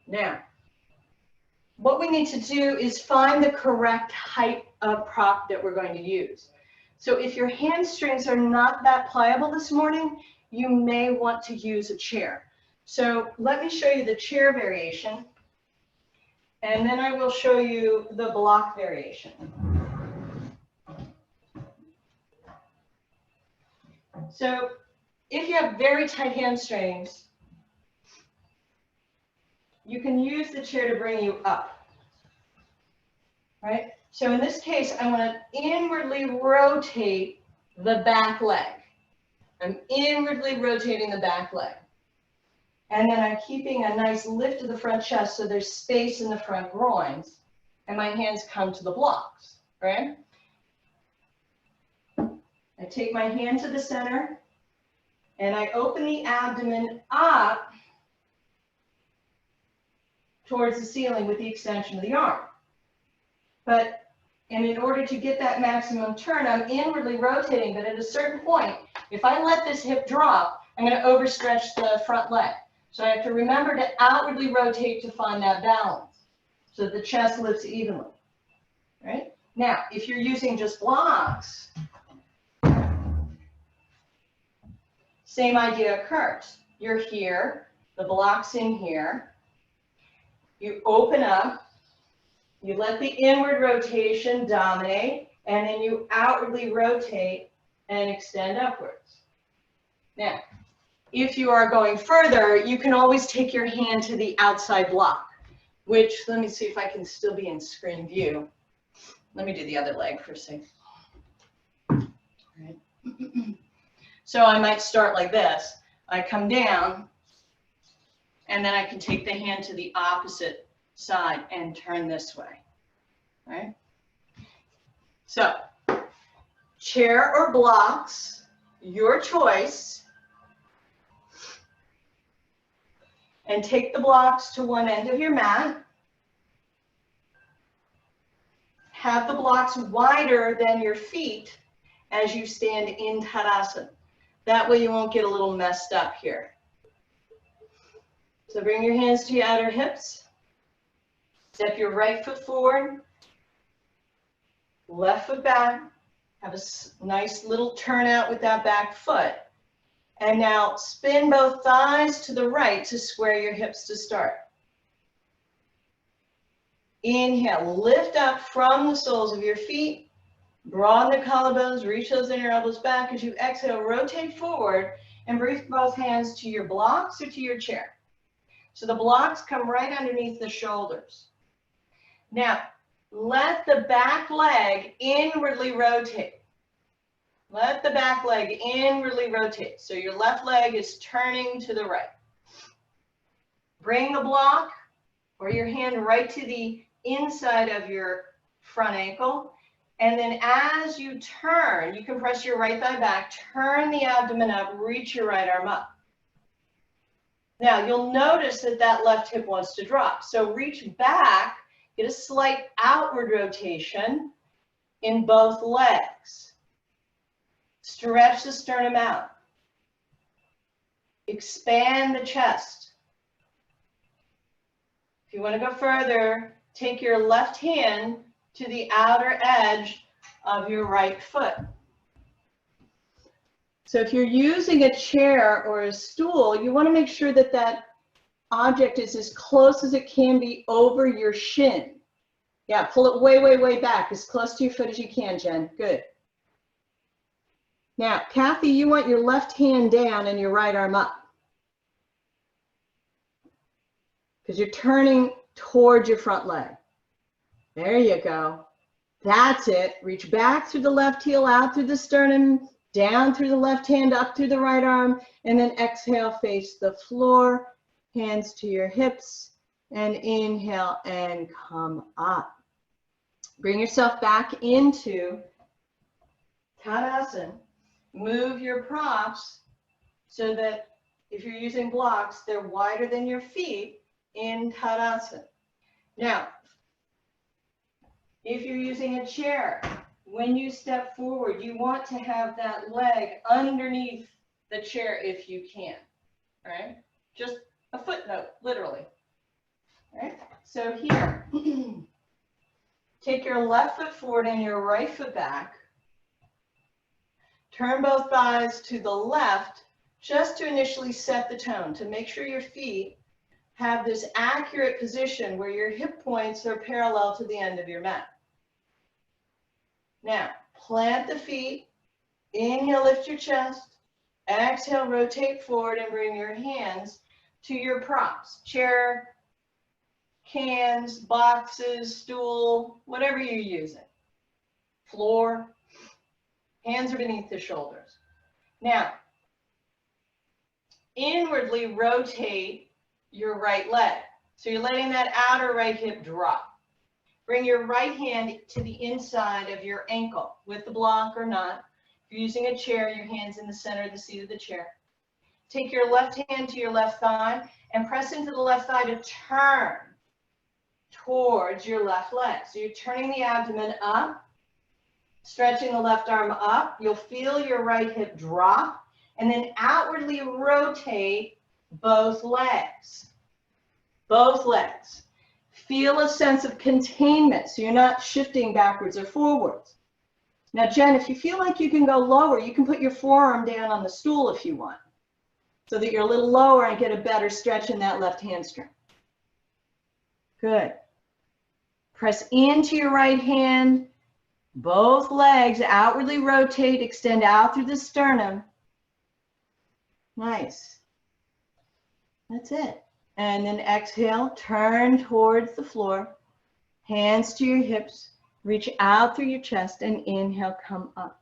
Now, what we need to do is find the correct height of prop that we're going to use. So if your hamstrings are not that pliable this morning, you may want to use a chair. So let me show you the chair variation, and then I will show you the block variation. So if you have very tight hamstrings, you can use the chair to bring you up, right? So in this case, I want to inwardly rotate the back leg. I'm inwardly rotating the back leg. And then I'm keeping a nice lift of the front chest so there's space in the front groins, and my hands come to the blocks, right? I take my hand to the center, and I open the abdomen up towards the ceiling with the extension of the arm. And in order to get that maximum turn, I'm inwardly rotating, but at a certain point, if I let this hip drop, I'm going to overstretch the front leg. So I have to remember to outwardly rotate to find that balance so that the chest lifts evenly, right? Now, if you're using just blocks, same idea occurs. You're here, the block's in here, you open up, you let the inward rotation dominate, and then you outwardly rotate and extend upwards. Now, if you are going further, you can always take your hand to the outside block, which, let me see if I can still be in screen view. Let me do the other leg for a second. All right. So I might start like this. I come down, and then I can take the hand to the opposite side and turn this way, right? So, chair or blocks, your choice. And take the blocks to one end of your mat. Have the blocks wider than your feet as you stand in Tadasana. That way you won't get a little messed up here. So bring your hands to your outer hips. Step your right foot forward, left foot back. Have a nice little turnout with that back foot. And now spin both thighs to the right to square your hips to start. Inhale, lift up from the soles of your feet. Broaden the collarbones, reach those inner elbows back. As you exhale, rotate forward and bring both hands to your blocks or to your chair. So the blocks come right underneath the shoulders. Now, let the back leg inwardly rotate. Let the back leg inwardly rotate. So your left leg is turning to the right. Bring the block or your hand right to the inside of your front ankle. And then as you turn, you can press your right thigh back, turn the abdomen up, reach your right arm up. Now you'll notice that that left hip wants to drop. So reach back, get a slight outward rotation in both legs. Stretch the sternum out. Expand the chest. If you want to go further, take your left hand to the outer edge of your right foot. So if you're using a chair or a stool, you want to make sure that that object is as close as it can be over your shin. Yeah, pull it way, way, way back, as close to your foot as you can, Jen. Good. Now, Kathy, you want your left hand down and your right arm up, because you're turning towards your front leg. There you go. That's it. Reach back through the left heel, out through the sternum, down through the left hand, up through the right arm, and then exhale, face the floor, hands to your hips, and inhale and come up. Bring yourself back into Tadasana. Move your props so that if you're using blocks, they're wider than your feet in Tadasana. Now, if you're using a chair, when you step forward, you want to have that leg underneath the chair if you can, all right? Just a footnote, literally. Right? So here, take your left foot forward and your right foot back. Turn both thighs to the left just to initially set the tone, to make sure your feet have this accurate position where your hip points are parallel to the end of your mat. Now, plant the feet. Inhale, lift your chest. Exhale, rotate forward and bring your hands to your props. Chair, cans, boxes, stool, whatever you're using. Floor. Hands are beneath the shoulders. Now, inwardly rotate your right leg. So you're letting that outer right hip drop. Bring your right hand to the inside of your ankle with the block or not. If you're using a chair, your hand's in the center of the seat of the chair. Take your left hand to your left thigh and press into the left thigh to turn towards your left leg. So you're turning the abdomen up, stretching the left arm up. You'll feel your right hip drop, and then outwardly rotate both legs. Both legs. Feel a sense of containment, so you're not shifting backwards or forwards. Now, Jen, if you feel like you can go lower, you can put your forearm down on the stool if you want, so that you're a little lower and get a better stretch in that left hamstring. Good. Press into your right hand. Both legs outwardly rotate, extend out through the sternum. Nice. That's it. And then exhale, turn towards the floor. Hands to your hips. Reach out through your chest and inhale, come up.